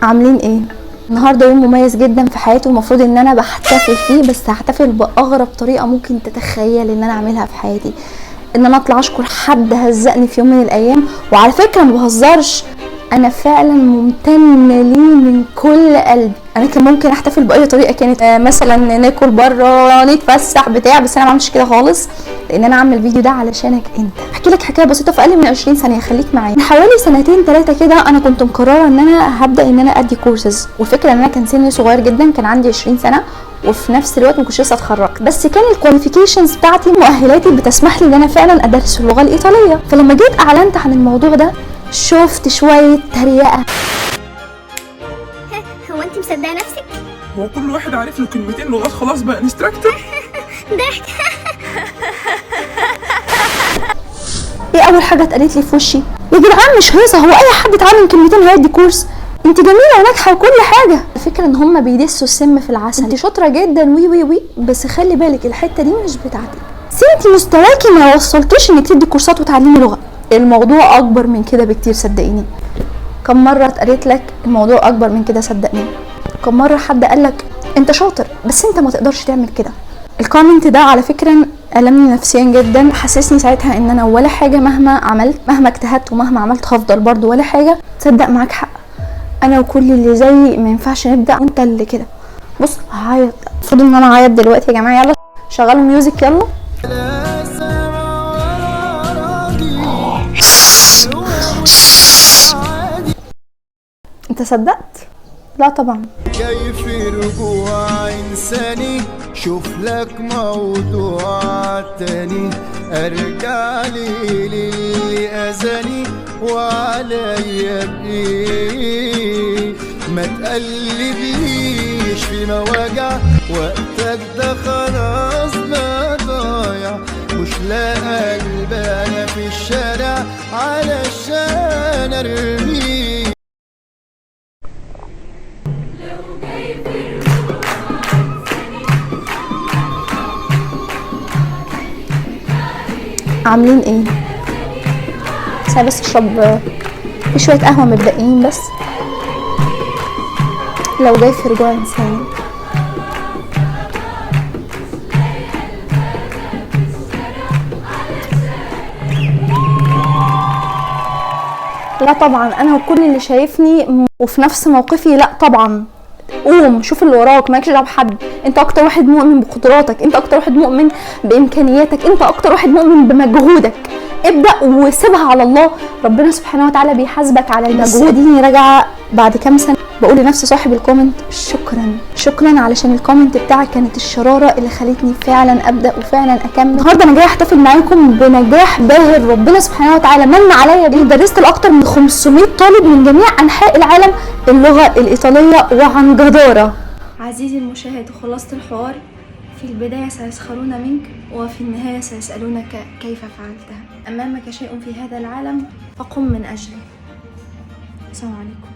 عاملين ايه؟ النهارده يوم مميز جدا في حياتي ومفروض ان انا بحتفل فيه، بس هحتفل باغرب طريقه ممكن تتخيل ان انا اعملها في حياتي، ان انا اطلع اشكر حد هزقني في يوم من الايام. وعلى فكره ما بهزرش، انا فعلا ممتنه ليه من كل قلبي. انا كان ممكن احتفل باي طريقه كانت، مثلا ناكل بره، نتفسح بتاع، بس انا ما عملتش كده خالص، لان انا عامل الفيديو ده علشانك انت. احكي لك حكايه بسيطه في اقل من 20 ثانيه، خليك معايا. من حوالي 2-3 كده انا كنت مقرره ان انا هبدا ان انا ادي كورسز، والفكره ان انا كان سني صغير جدا، كان عندي 20 سنه، وفي نفس الوقت ما كنتش لسه اتخرجت، بس كان الكواليفيكيشنز بتاعتي مؤهلاتي بتسمح لي ان انا فعلا ادرس اللغه الايطاليه. فلما جيت اعلنت عن الموضوع ده شفت شويه تريقه. هو انت مصدقه نفسك؟ هو كل واحد عارف له كلمتين لغات خلاص بقى انستراكتور؟ ضحك. ايه اول حاجه اتقالت لي في وشي؟ يا جدعان مش هيصه، هو اي حد اتعلم كلمتين هيدي كورس؟ انت جميله وناجحه وكل حاجه. الفكره ان هم بيدسوا السم في العسل. انت شاطره جدا وي وي وي، بس خلي بالك الحته دي مش بتاعتك. انت مستواكي ما وصلتش انك تدي كورسات وتعلمي لغه. الموضوع اكبر من كده بكتير صدقيني. كم مره اتقالت لك الموضوع اكبر من كده صدقني. كم مره حد قال لك انت شاطر بس انت ما تقدرش تعمل كده. الكومنت ده على فكره ألمني نفسيا جدا، حسسني ساعتها ان انا ولا حاجه، مهما عملت مهما اجتهدت ومهما عملت هفضل برضو ولا حاجه. تصدق معاك حق، انا وكل اللي زيي ما ينفعش نبدا وانت اللي كده. بص هعيط، المفروض ان انا اعيط دلوقتي يا جماعه. يلا شغلوا ميوزك يلا. انت صدقت؟ لا طبعا. كيف رجوع انساني، شوف لك موضوع تاني، ارجع لي للي اذاني وعليا بايه، ما تقلبليش في مواجع، وقتك ده خلاص ما ضايع، مش لاقى قلب انا في الشارع علشان ارميه. عاملين ايه؟ بس اشرب شويه قهوه مبدئيين بس. لو جاي في رجوع انساني، لا طبعا انا وكل اللي شايفني وفي نفس موقفي، لا طبعا. قوم شوف اللي وراك، مالكش دعوه بحد. انت اكتر واحد مؤمن بقدراتك، انت اكتر واحد مؤمن بامكانياتك، انت اكتر واحد مؤمن بمجهودك. ابدا وسيبها على الله، ربنا سبحانه وتعالى بيحاسبك على المجهود. اديني راجعه بعد كام سنه بقول لنفس صاحب الكومنت شكرا علشان الكومنت بتاعك كانت الشراره اللي خلتني فعلا ابدا وفعلا اكمل. النهارده انا جايه احتفل معاكم بنجاح باهر ربنا سبحانه وتعالى من عليا بيه. درست لاكتر من 500 طالب من جميع انحاء العالم اللغه الايطاليه وعن جداره. عزيزي المشاهد، خلاصه الحوار: في البداية سيسخرون منك، وفي النهاية سيسألونك كيف فعلتها. أمامك شيء في هذا العالم فقم من أجله. السلام عليكم.